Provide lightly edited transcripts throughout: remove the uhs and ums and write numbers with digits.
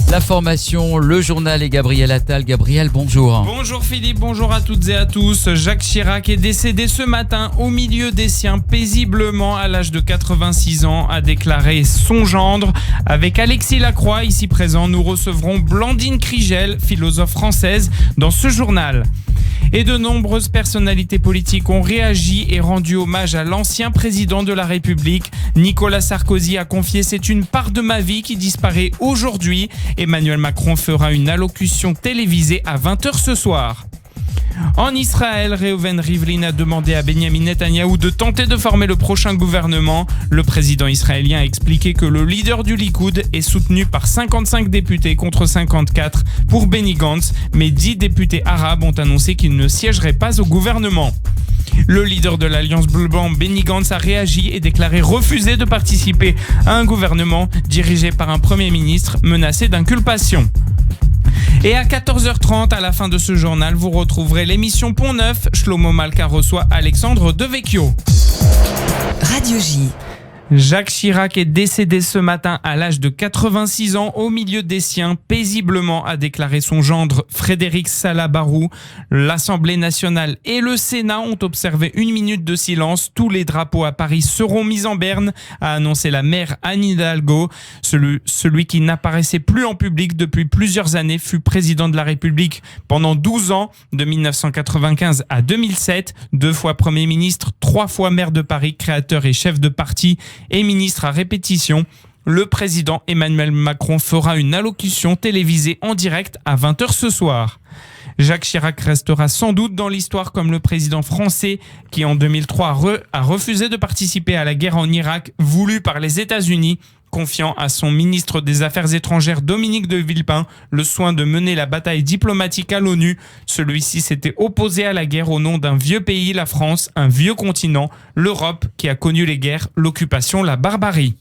La formation, le journal et Gabriel Attal. Gabriel, bonjour. Bonjour Philippe, bonjour à toutes et à tous. Jacques Chirac est décédé ce matin au milieu des siens, paisiblement à l'âge de 86 ans, a déclaré son gendre. Avec Alexis Lacroix, ici présent, nous recevrons Blandine Krigel, philosophe française, dans ce journal. Et de nombreuses personnalités politiques ont réagi et rendu hommage à l'ancien président de la République. Nicolas Sarkozy a confié « C'est une part de ma vie qui disparaît aujourd'hui ». Emmanuel Macron fera une allocution télévisée à 20h ce soir. En Israël, Reuven Rivlin a demandé à Benjamin Netanyahou de tenter de former le prochain gouvernement. Le président israélien a expliqué que le leader du Likoud est soutenu par 55 députés contre 54 pour Benny Gantz, mais 10 députés arabes ont annoncé qu'ils ne siégeraient pas au gouvernement. Le leader de l'Alliance bleu-blanc, Benny Gantz, a réagi et déclaré refuser de participer à un gouvernement dirigé par un Premier ministre menacé d'inculpation. Et à 14h30, à la fin de ce journal, vous retrouverez l'émission Pont Neuf. Shlomo Malka reçoit Alexandre Devecchio. Radio J. Jacques Chirac est décédé ce matin à l'âge de 86 ans au milieu des siens, paisiblement, a déclaré son gendre Frédéric Salabarou. L'Assemblée nationale et le Sénat ont observé 1 minute de silence. Tous les drapeaux à Paris seront mis en berne, a annoncé la maire Anne Hidalgo. Celui qui n'apparaissait plus en public depuis plusieurs années fut président de la République pendant 12 ans, de 1995 à 2007, 2 fois Premier ministre, 3 fois maire de Paris, créateur et chef de parti et ministre à répétition. Le président Emmanuel Macron fera une allocution télévisée en direct à 20h ce soir. Jacques Chirac restera sans doute dans l'histoire comme le président français qui en 2003 a refusé de participer à la guerre en Irak voulue par les États-Unis, confiant à son ministre des Affaires étrangères Dominique de Villepin le soin de mener la bataille diplomatique à l'ONU. Celui-ci s'était opposé à la guerre au nom d'un vieux pays, la France, un vieux continent, l'Europe, qui a connu les guerres, l'occupation, la barbarie.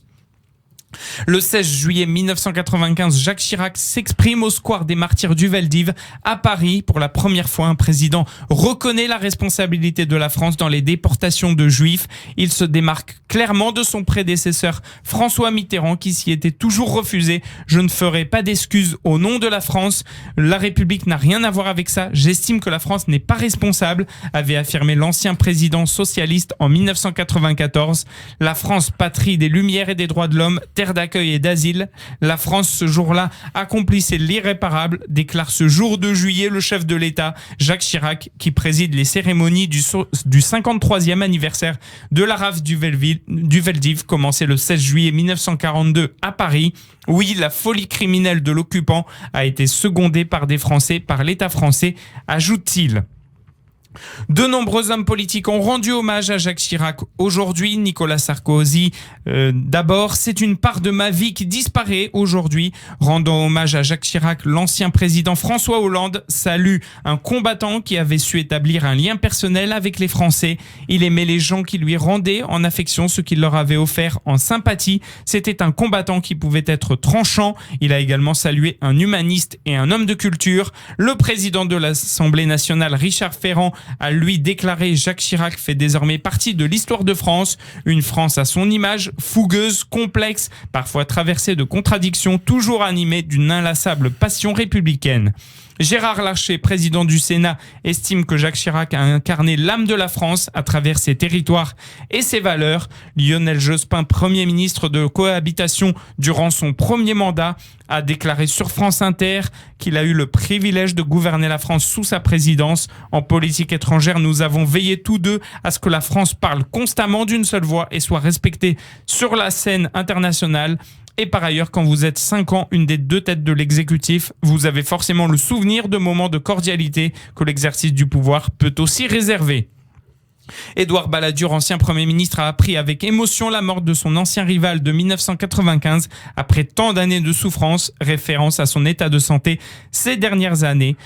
Le 16 juillet 1995, Jacques Chirac s'exprime au square des Martyrs du Veldiv à Paris. Pour la première fois, un président reconnaît la responsabilité de la France dans les déportations de Juifs. Il se démarque clairement de son prédécesseur François Mitterrand qui s'y était toujours refusé. « Je ne ferai pas d'excuses au nom de la France. La République n'a rien à voir avec ça. J'estime que la France n'est pas responsable », avait affirmé l'ancien président socialiste en 1994. La France, patrie des Lumières et des droits de l'homme, terre d'accueil et d'asile. La France, ce jour-là, accomplissait l'irréparable, déclare ce jour de juillet le chef de l'État, Jacques Chirac, qui préside les cérémonies du 53e anniversaire de la rafle du Veldiv, commencé le 16 juillet 1942 à Paris. Oui, la folie criminelle de l'occupant a été secondée par des Français, par l'État français, ajoute-t-il. De nombreux hommes politiques ont rendu hommage à Jacques Chirac. Aujourd'hui, Nicolas Sarkozy, d'abord, c'est une part de ma vie qui disparaît aujourd'hui. Rendant hommage à Jacques Chirac, l'ancien président François Hollande salue un combattant qui avait su établir un lien personnel avec les Français. Il aimait les gens qui lui rendaient en affection ce qu'il leur avait offert en sympathie. C'était un combattant qui pouvait être tranchant. Il a également salué un humaniste et un homme de culture. Le président de l'Assemblée nationale, Richard Ferrand, a lui déclaré « Jacques Chirac fait désormais partie de l'histoire de France, une France à son image, fougueuse, complexe, parfois traversée de contradictions, toujours animée d'une inlassable passion républicaine ». Gérard Larcher, président du Sénat, estime que Jacques Chirac a incarné l'âme de la France à travers ses territoires et ses valeurs. Lionel Jospin, Premier ministre de cohabitation durant son premier mandat, a déclaré sur France Inter qu'il a eu le privilège de gouverner la France sous sa présidence. En politique étrangère, nous avons veillé tous deux à ce que la France parle constamment d'une seule voix et soit respectée sur la scène internationale. Et par ailleurs, quand vous êtes 5 ans, une des 2 têtes de l'exécutif, vous avez forcément le souvenir de moments de cordialité que l'exercice du pouvoir peut aussi réserver. Édouard Balladur, ancien Premier ministre, a appris avec émotion la mort de son ancien rival de 1995 après tant d'années de souffrance, référence à son état de santé ces dernières années.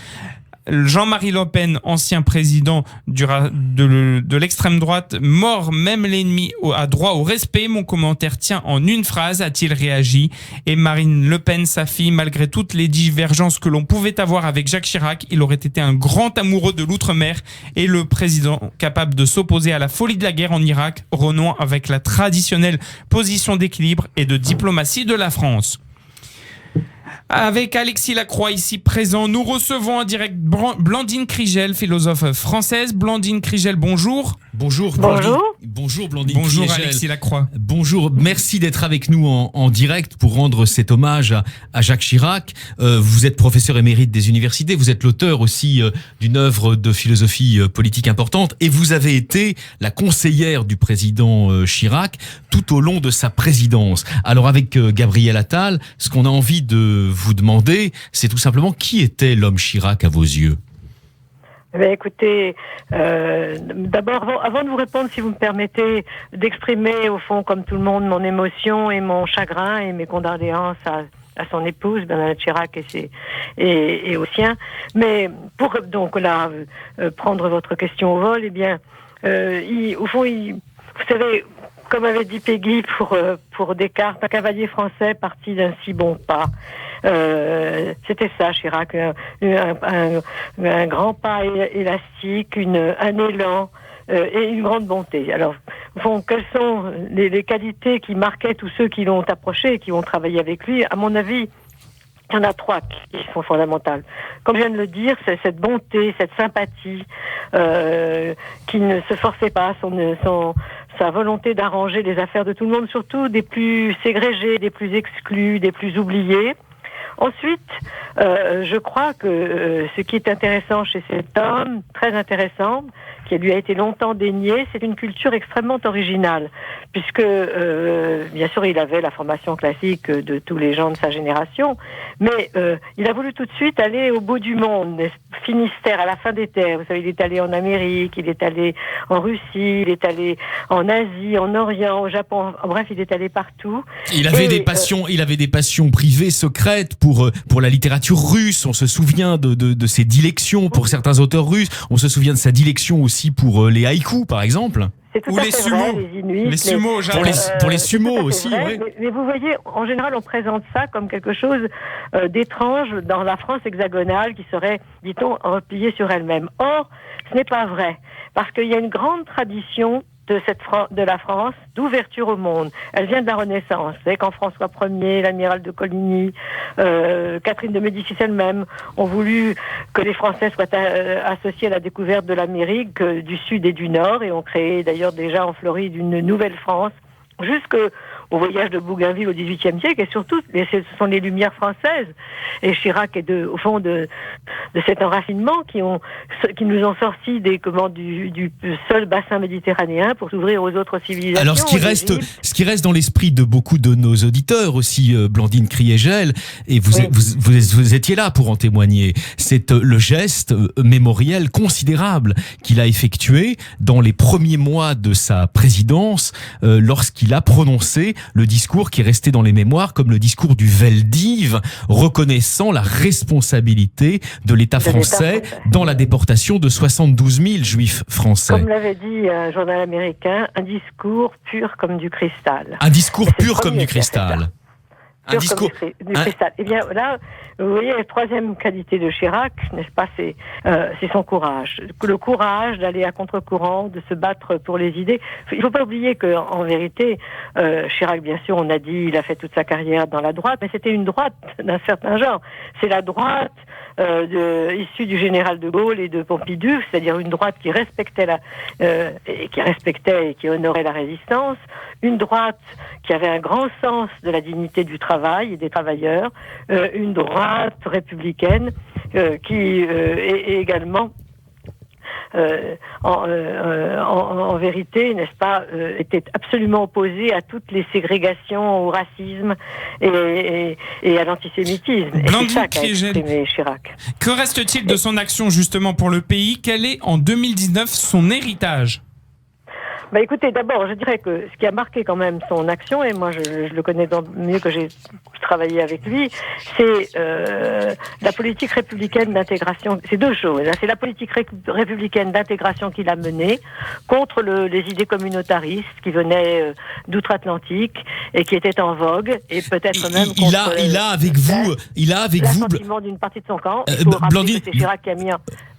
Jean-Marie Le Pen, ancien président de l'extrême droite, mort, même l'ennemi a droit au respect. Mon commentaire tient en une phrase, a-t-il réagi. Et Marine Le Pen, sa fille, malgré toutes les divergences que l'on pouvait avoir avec Jacques Chirac, il aurait été un grand amoureux de l'outre-mer et le président capable de s'opposer à la folie de la guerre en Irak, renouant avec la traditionnelle position d'équilibre et de diplomatie de la France. Avec Alexis Lacroix ici présent, nous recevons en direct Blandine Kriegel, philosophe française. Blandine Kriegel, bonjour. Bonjour. Bonjour Blandine. Bonjour Kriegel. Alexis Lacroix. Bonjour, merci d'être avec nous en direct pour rendre cet hommage à Jacques Chirac. Vous êtes professeur émérite des universités, vous êtes l'auteur aussi d'une œuvre de philosophie politique importante et vous avez été la conseillère du président Chirac tout au long de sa présidence. Alors avec Gabriel Attal, ce qu'on a envie de vous demander, c'est tout simplement qui était l'homme Chirac à vos yeux ? Écoutez, d'abord, avant de vous répondre, si vous me permettez d'exprimer, au fond, comme tout le monde, mon émotion et mon chagrin et mes condoléances à son épouse, Bernadette Chirac, et au sien. Mais pour donc là prendre votre question au vol, au fond, vous savez, comme avait dit Peggy pour Descartes, un cavalier français parti d'un si bon pas. C'était ça, Chirac, un grand pas élastique, un élan et une grande bonté. Alors, quelles sont les qualités qui marquaient tous ceux qui l'ont approché et qui ont travaillé avec lui? À mon avis, il y en a 3 qui sont fondamentales. Comme je viens de le dire, c'est cette bonté, cette sympathie, qui ne se forçait pas, sa volonté d'arranger les affaires de tout le monde, surtout des plus ségrégés, des plus exclus, des plus oubliés. Ensuite, je crois que ce qui est intéressant chez cet homme, très intéressant, qui lui a été longtemps dénié, c'est une culture extrêmement originale, puisque bien sûr il avait la formation classique de tous les gens de sa génération, mais il a voulu tout de suite aller au bout du monde, Finistère, à la fin des terres. Vous savez, il est allé en Amérique, il est allé en Russie, il est allé en Asie, en Orient, au Japon, en bref, il est allé partout. Il avait des passions privées, secrètes pour la littérature russe. On se souvient de ses dilections pour certains auteurs russes. On se souvient de sa dilection aussi pour les haïkus, par exemple. Ou les sumos, les sumos au Japon. Pour les sumos aussi, vrai, oui. Mais vous voyez, en général, on présente ça comme quelque chose d'étrange dans la France hexagonale qui serait, dit-on, repliée sur elle-même. Or, ce n'est pas vrai, parce qu'il y a une grande tradition de la France d'ouverture au monde. Elle vient de la Renaissance. Vous savez, quand François Ier, l'amiral de Coligny, Catherine de Médicis elle-même ont voulu que les Français soient associés à la découverte de l'Amérique du Sud et du Nord, et ont créé d'ailleurs déjà en Floride une nouvelle France, jusqu'au voyage de Bougainville au XVIIIe siècle, et surtout, ce sont les Lumières françaises. Et Chirac est au fond de cet enracinement qui nous ont sortis du seul bassin médiditerranéen pour s'ouvrir aux autres civilisations. Alors, ce qui reste dans l'esprit de beaucoup de nos auditeurs aussi, Blandine Kriegel, et vous étiez là pour en témoigner, c'est le geste mémoriel considérable qu'il a effectué dans les premiers mois de sa présidence, lorsqu'il a prononcé le discours qui est resté dans les mémoires comme le discours du Veldiv, reconnaissant la responsabilité de l'État français dans la déportation de 72 000 juifs français. Comme l'avait dit un journal américain, un discours pur comme du cristal. Un discours pur comme du cristal. Un discours du cristal. Eh bien là, vous voyez, la troisième qualité de Chirac, n'est-ce pas, c'est son courage. Le courage d'aller à contre-courant, de se battre pour les idées. Il ne faut pas oublier qu'en vérité, Chirac, bien sûr, on a dit, il a fait toute sa carrière dans la droite, mais c'était une droite d'un certain genre. C'est la droite issue du général de Gaulle et de Pompidou, c'est-à-dire une droite qui respectait et qui honorait la résistance, une droite qui avait un grand sens de la dignité du travail et des travailleurs, une droite républicaine qui est également en vérité, n'est-ce pas, était absolument opposée à toutes les ségrégations, au racisme et à l'antisémitisme. Et c'est ça qu'a exprimé Chirac. Que reste-t-il de son action justement pour le pays? Quel est en 2019 son héritage? Écoutez, d'abord, je dirais que ce qui a marqué quand même son action, et moi je le connais mieux que j'ai travaillé avec lui, c'est la politique républicaine d'intégration. C'est deux choses. C'est la politique républicaine d'intégration qu'il a menée contre les idées communautaristes qui venaient d'outre-Atlantique et qui étaient en vogue, et peut-être même contre il a avec vous l'assentiment d'une partie de son camp. Blandine, c'est Chirac qui a mis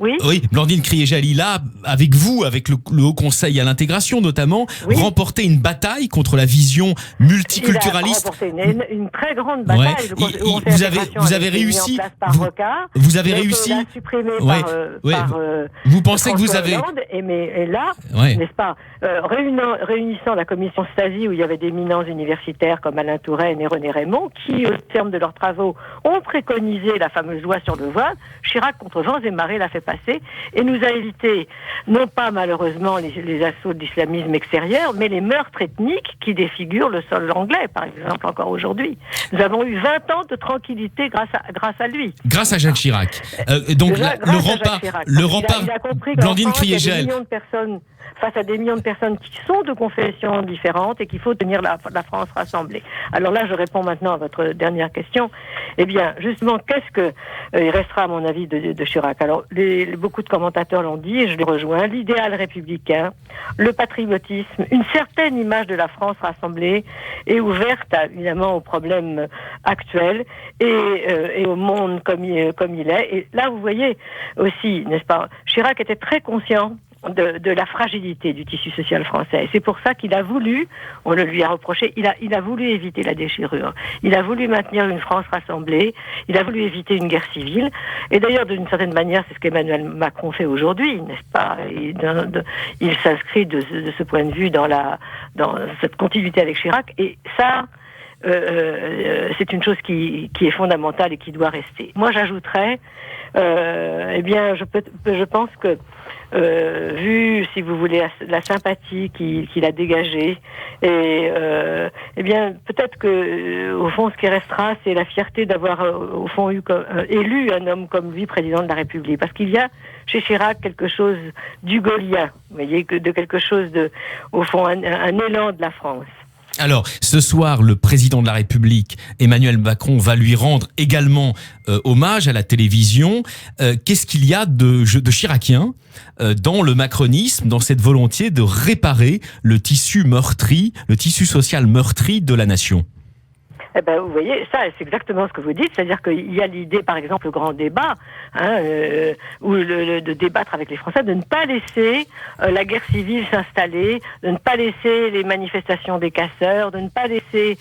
Oui, Blandine Kriegel, il a avec vous, avec le Haut Conseil à l'intégration, notamment, Oui. remporté une bataille contre la vision multiculturaliste. Il a remporté une très grande bataille. Ouais. Le Conseil Vous avez avait été mis en réussi. place par Rocard. Vous avez Mais réussi. on l'a supprimé Ouais. par Vous pensez que vous François avez. Hollande. Et là, Ouais. n'est-ce pas, réunissant la commission Stasi, où il y avait d'éminents universitaires comme Alain Touraine et René Raymond, qui, au terme de leurs travaux, ont préconisé la fameuse loi sur le voile, Chirac, contre vents et marées, l'a fait passer et nous a évité, non pas malheureusement les assauts de l'islamisme extérieur, mais les meurtres ethniques qui défigurent le sol anglais, par exemple, encore aujourd'hui. Nous avons eu 20 ans de tranquillité grâce à lui. Grâce à Jacques Chirac. Donc Déjà, le grâce à rempart, Jacques Chirac. le rempart. Il a compris qu'en Blandine France, il y a des Kriegel. millions de personnes, face à des millions de personnes qui sont de confessions différentes et qu'il faut tenir la France rassemblée. Alors là, je réponds maintenant à votre dernière question. Eh bien, justement, qu'est-ce que il restera, à mon avis, de Chirac? Alors, beaucoup de commentateurs l'ont dit et je les rejoins. L'idéal républicain, le patriotisme, une certaine image de la France rassemblée et ouverte, évidemment, aux problèmes actuels et au monde comme il est. Et là, vous voyez aussi, n'est-ce pas, Chirac était très conscient de la fragilité du tissu social français. C'est pour ça qu'il a voulu, on le lui a reproché, il a voulu éviter la déchirure. Il a voulu maintenir une France rassemblée. Il a voulu éviter une guerre civile. Et d'ailleurs, d'une certaine manière, c'est ce qu'Emmanuel Macron fait aujourd'hui, n'est-ce pas? Il s'inscrit de ce point de vue dans cette continuité avec Chirac. Et ça, c'est une chose qui est fondamentale et qui doit rester. Moi, j'ajouterais, eh bien, je pense que vu, si vous voulez, la sympathie qu'il a dégagée, et eh bien, peut-être que au fond, ce qui restera, c'est la fierté d'avoir au fond élu un homme comme lui président de la République, parce qu'il y a chez Chirac quelque chose d'hugolien, vous voyez, de quelque chose au fond, un élan de la France. Alors, ce soir, le président de la République, Emmanuel Macron, va lui rendre également hommage à la télévision. Qu'est-ce qu'il y a de chiracien dans le macronisme, dans cette volonté de réparer le tissu meurtri, le tissu social meurtri de la nation? Eh ben, vous voyez, ça, c'est exactement ce que vous dites, c'est-à-dire qu'il y a l'idée, par exemple, le grand débat, ou de débattre avec les Français, de ne pas laisser la guerre civile s'installer, de ne pas laisser les manifestations des casseurs, de ne pas laisser,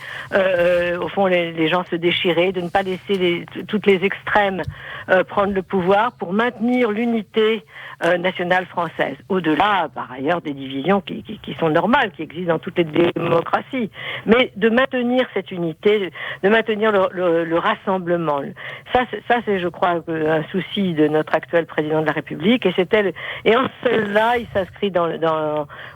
au fond, les gens se déchirer, de ne pas laisser toutes les extrêmes prendre le pouvoir pour maintenir l'unité nationale française. Au-delà, par ailleurs, des divisions qui sont normales, qui existent dans toutes les démocraties. Mais de maintenir cette unité, de maintenir le rassemblement. Ça, c'est, je crois, un souci de notre actuel président de la République. Et en cela, il s'inscrit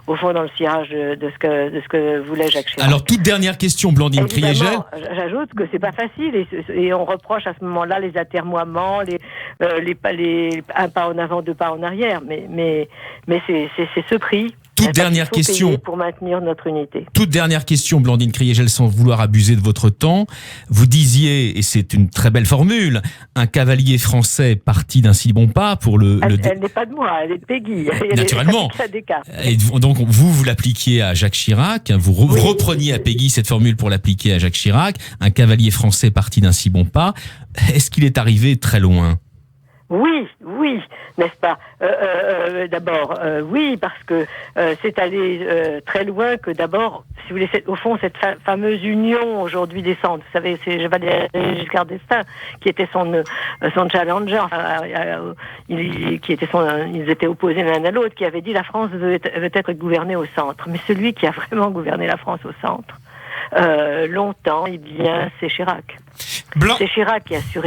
au fond dans le sillage de ce que voulait Jacques Chirac. Alors, toute dernière question, Blandine Kriegel. J'ajoute que c'est pas facile et on reproche à ce moment-là les atermoiements, un pas en avant, 2 pas en arrière. Mais c'est ce prix. Toute dernière question. Pour maintenir notre unité. Toute dernière question, Blandine Kriegel, sans vouloir abuser de votre temps. Vous disiez, et c'est une très belle formule, un cavalier français parti d'un si bon pas pour Elle n'est pas de moi, elle est de Peggy. Naturellement. Elle Et donc, vous l'appliquiez à Jacques Chirac, vous repreniez à Peggy cette formule pour l'appliquer à Jacques Chirac, un cavalier français parti d'un si bon pas. Est-ce qu'il est arrivé très loin ? Oui, n'est-ce pas? D'abord, oui, parce que c'est allé très loin que d'abord, si vous voulez, au fond, cette fameuse union aujourd'hui des centres. Vous savez, c'est Valéry Giscard d'Estaing qui était son challenger, ils étaient opposés l'un à l'autre, qui avait dit la France veut être gouvernée au centre. Mais celui qui a vraiment gouverné la France au centre, longtemps, eh bien, c'est Chirac. C'est Chirac qui a su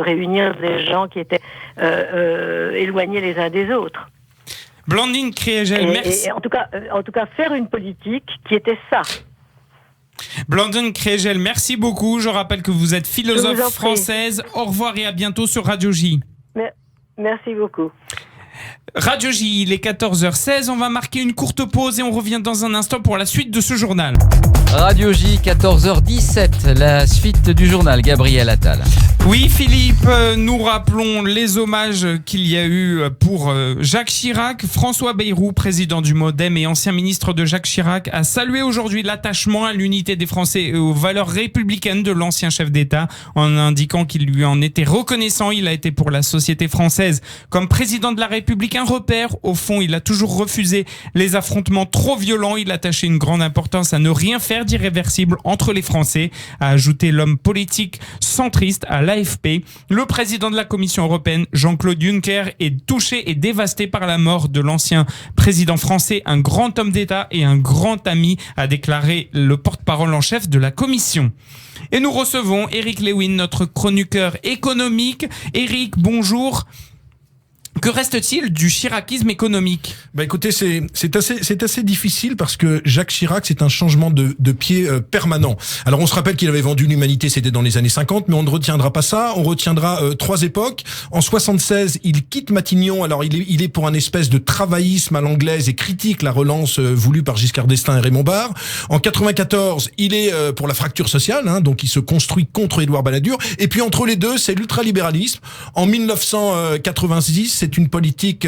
réunir des gens qui étaient éloignés les uns des autres. Blandine Kriegel, merci. Et en tout cas, faire une politique qui était ça. Blandine Kriegel, merci beaucoup. Je rappelle que vous êtes philosophe française. Au revoir et à bientôt sur Radio J. Merci beaucoup. Radio J, il est 14h16. On va marquer une courte pause et on revient dans un instant pour la suite de ce journal. Radio J, 14h17, la suite du journal, Gabriel Attal. Oui, Philippe, nous rappelons les hommages qu'il y a eu pour Jacques Chirac. François Bayrou, président du MoDem et ancien ministre de Jacques Chirac, a salué aujourd'hui l'attachement à l'unité des Français et aux valeurs républicaines de l'ancien chef d'État en indiquant qu'il lui en était reconnaissant. Il a été pour la société française comme président de la République aucun repère. Au fond, il a toujours refusé les affrontements trop violents. Il attachait une grande importance à ne rien faire d'irréversible entre les Français, a ajouté l'homme politique centriste à l'AFP. Le président de la Commission européenne, Jean-Claude Juncker, est touché et dévasté par la mort de l'ancien président français, un grand homme d'État et un grand ami, a déclaré le porte-parole en chef de la Commission. Et nous recevons Eric Lewin, notre chroniqueur économique. Eric, bonjour. Que reste-t-il du chiracisme économique ? Écoutez, c'est assez difficile parce que Jacques Chirac, c'est un changement de pied permanent. Alors on se rappelle qu'il avait vendu l'humanité, c'était dans les années 50, mais on ne retiendra pas ça. On retiendra 3 époques. En 76, il quitte Matignon. Alors il est pour un espèce de travaillisme à l'anglaise et critique la relance voulue par Giscard d'Estaing et Raymond Barre. En 94, il est pour la fracture sociale, donc il se construit contre Édouard Balladur. Et puis entre les deux, c'est l'ultralibéralisme. En 1986, c'est une politique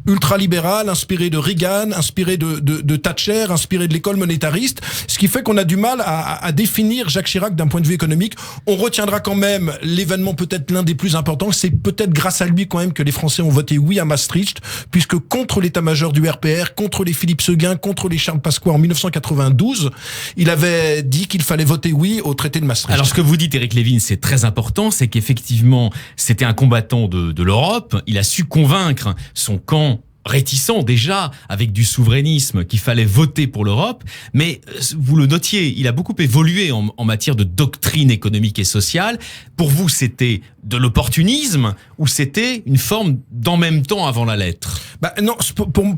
ultralibérale, inspirée de Reagan, inspirée de Thatcher, inspirée de l'école monétariste, ce qui fait qu'on a du mal à définir Jacques Chirac d'un point de vue économique. On retiendra quand même l'événement peut-être l'un des plus importants, c'est peut-être grâce à lui quand même que les Français ont voté oui à Maastricht, puisque contre l'état-major du RPR, contre les Philippe Seguin, contre les Charles Pasqua en 1992, il avait dit qu'il fallait voter oui au traité de Maastricht. Alors ce que vous dites, Eric Lewin, c'est très important, c'est qu'effectivement, c'était un combattant de l'Europe, il a su convaincre son camp réticent déjà avec du souverainisme qu'il fallait voter pour l'Europe, mais vous le notiez, il a beaucoup évolué en matière de doctrine économique et sociale. Pour vous, c'était de l'opportunisme ou c'était une forme d'en même temps avant la lettre ? Non,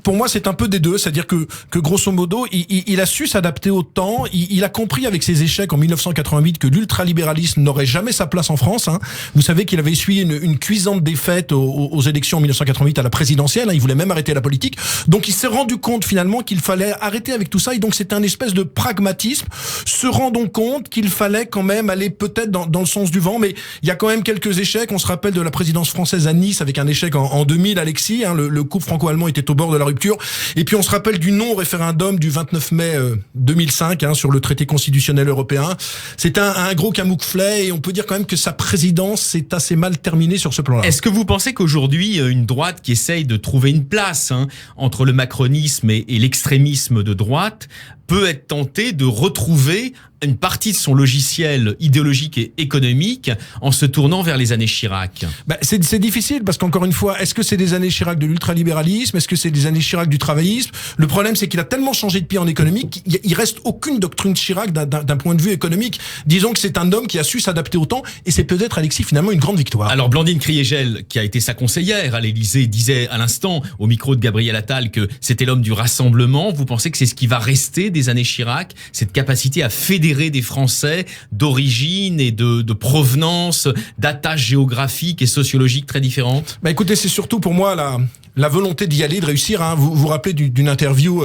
pour moi c'est un peu des deux, c'est-à-dire que grosso modo il a su s'adapter au temps, il a compris avec ses échecs en 1988 que l'ultralibéralisme n'aurait jamais sa place en France. Vous savez qu'il avait essuyé une cuisante défaite aux élections en 1988 à la présidentielle, il voulait même arrêter la politique, donc il s'est rendu compte finalement qu'il fallait arrêter avec tout ça, et donc c'est un espèce de pragmatisme, se rendant compte qu'il fallait quand même aller peut-être dans le sens du vent, mais il y a quand même quelques échecs. On se rappelle de la présidence française à Nice avec un échec en 2000, Alexis, le couple franco-allemand était au bord de la rupture, et puis on se rappelle du non-référendum du 29 mai 2005 sur le traité constitutionnel européen. C'est un gros camouflet, et on peut dire quand même que sa présidence s'est assez mal terminée sur ce plan-là. Est-ce que vous pensez qu'aujourd'hui, une droite qui essaye de trouver une place entre le macronisme et l'extrémisme de droite peut être tentée de retrouver une partie de son logiciel idéologique et économique en se tournant vers les années Chirac? C'est difficile parce qu'encore une fois, est-ce que c'est des années Chirac de l'ultralibéralisme? Est-ce que c'est des années Chirac du travaillisme? Le problème, c'est qu'il a tellement changé de pied en économique, il reste aucune doctrine Chirac d'un point de vue économique. Disons que c'est un homme qui a su s'adapter au temps, et c'est peut-être, Alexis, finalement une grande victoire. Alors Blandine Kriégel, qui a été sa conseillère à l'Élysée, disait à l'instant au micro de Gabriel Attal que c'était l'homme du rassemblement. Vous pensez que c'est ce qui va rester des années Chirac, cette capacité à fédérer des Français d'origine et de provenance, d'attaches géographiques et sociologiques très différentes? Écoutez, c'est surtout pour moi la volonté d'y aller, de réussir. Vous vous rappelez d'une interview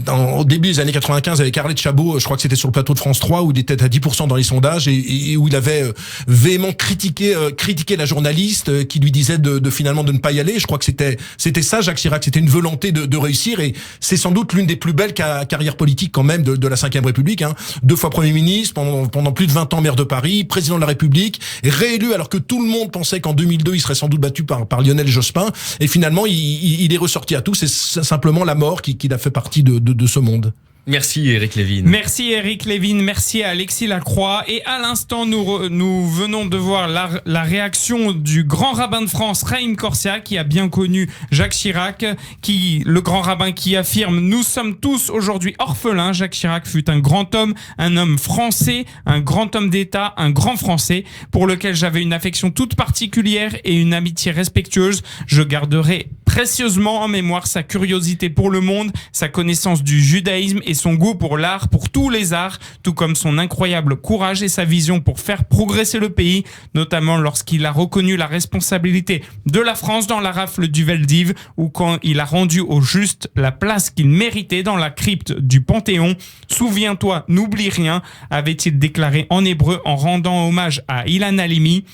au début des années 95 avec Arlette Chabot, je crois que c'était sur le plateau de France 3, où il était à 10% dans les sondages, et où il avait véhément critiqué la journaliste qui lui disait finalement de ne pas y aller. Je crois que c'était ça, Jacques Chirac, c'était une volonté de réussir, et c'est sans doute l'une des plus belles carrières politiques quand même de la Ve République. 2 fois Premier ministre, pendant plus de 20 ans maire de Paris, président de la République, réélu alors que tout le monde pensait qu'en 2002 il serait sans doute battu par Lionel Jospin, et finalement il est ressorti à tout. C'est simplement la mort qui a fait partie de ce monde. Merci Eric Lewin. Merci Eric Lewin, merci à Alexis Lacroix. Et à l'instant, nous venons de voir la réaction du grand rabbin de France, Raïm Corsia, qui a bien connu Jacques Chirac, le grand rabbin qui affirme: nous sommes tous aujourd'hui orphelins. Jacques Chirac fut un grand homme, un homme français, un grand homme d'État, un grand Français, pour lequel j'avais une affection toute particulière et une amitié respectueuse. Je garderai précieusement en mémoire sa curiosité pour le monde, sa connaissance du judaïsme et son goût pour l'art, pour tous les arts, tout comme son incroyable courage et sa vision pour faire progresser le pays, notamment lorsqu'il a reconnu la responsabilité de la France dans la rafle du Veldiv, ou quand il a rendu au juste la place qu'il méritait dans la crypte du Panthéon. Souviens-toi, n'oublie rien, avait-il déclaré en hébreu en rendant hommage à Ilan Halimi.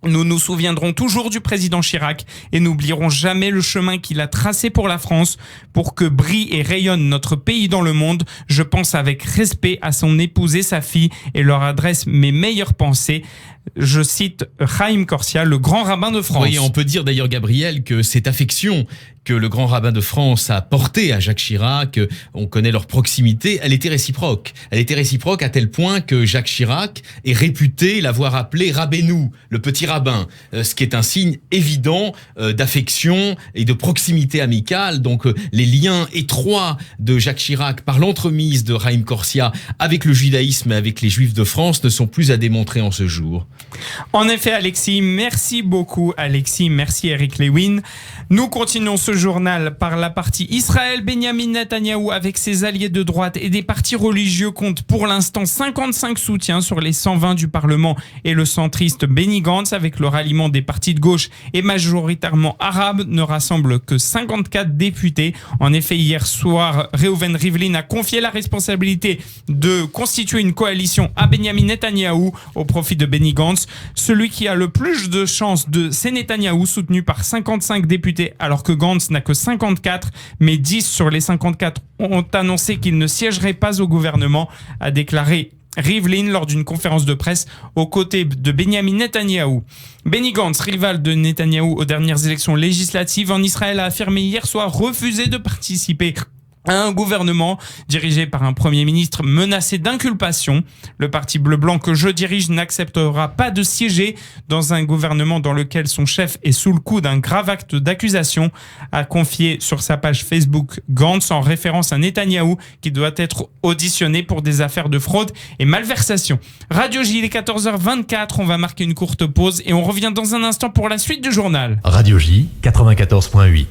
Nous nous souviendrons toujours du président Chirac et n'oublierons jamais le chemin qu'il a tracé pour la France, pour que brille et rayonne notre pays dans le monde. Je pense avec respect à son épouse et sa fille et leur adresse mes meilleures pensées. Je cite Chaim Corsia, le grand rabbin de France. Oui, on peut dire d'ailleurs, Gabriel, que cette affection que le grand rabbin de France a portée à Jacques Chirac, on connaît leur proximité, elle était réciproque. Elle était réciproque à tel point que Jacques Chirac est réputé l'avoir appelé Rabbeinu, le petit rabbin, ce qui est un signe évident d'affection et de proximité amicale. Donc les liens étroits de Jacques Chirac par l'entremise de Chaim Corsia avec le judaïsme et avec les juifs de France ne sont plus à démontrer en ce jour. En effet, Alexis, merci beaucoup Alexis, merci Eric Lewin. Nous continuons ce journal par la partie Israël. Benyamin Netanyahou avec ses alliés de droite et des partis religieux compte pour l'instant 55 soutiens sur les 120 du Parlement, et le centriste Benny Gantz avec le ralliement des partis de gauche et majoritairement arabes ne rassemble que 54 députés. En effet, hier soir, Reuven Rivlin a confié la responsabilité de constituer une coalition à Benyamin Netanyahou au profit de Benny Gantz. Celui qui a le plus de chances c'est Netanyahou, soutenu par 55 députés, alors que Gantz n'a que 54, mais 10 sur les 54 ont annoncé qu'ils ne siégeraient pas au gouvernement, a déclaré Rivlin lors d'une conférence de presse aux côtés de Benyamin Netanyahou. Benny Gantz, rival de Netanyahou aux dernières élections législatives en Israël, a affirmé hier soir refuser de participer à un gouvernement dirigé par un premier ministre menacé d'inculpation. Le parti bleu-blanc que je dirige n'acceptera pas de siéger dans un gouvernement dans lequel son chef est sous le coup d'un grave acte d'accusation, a confié sur sa page Facebook Gantz en référence à Netanyahou qui doit être auditionné pour des affaires de fraude et malversation. Radio J, il est 14h24, on va marquer une courte pause et on revient dans un instant pour la suite du journal. Radio J, 94.8.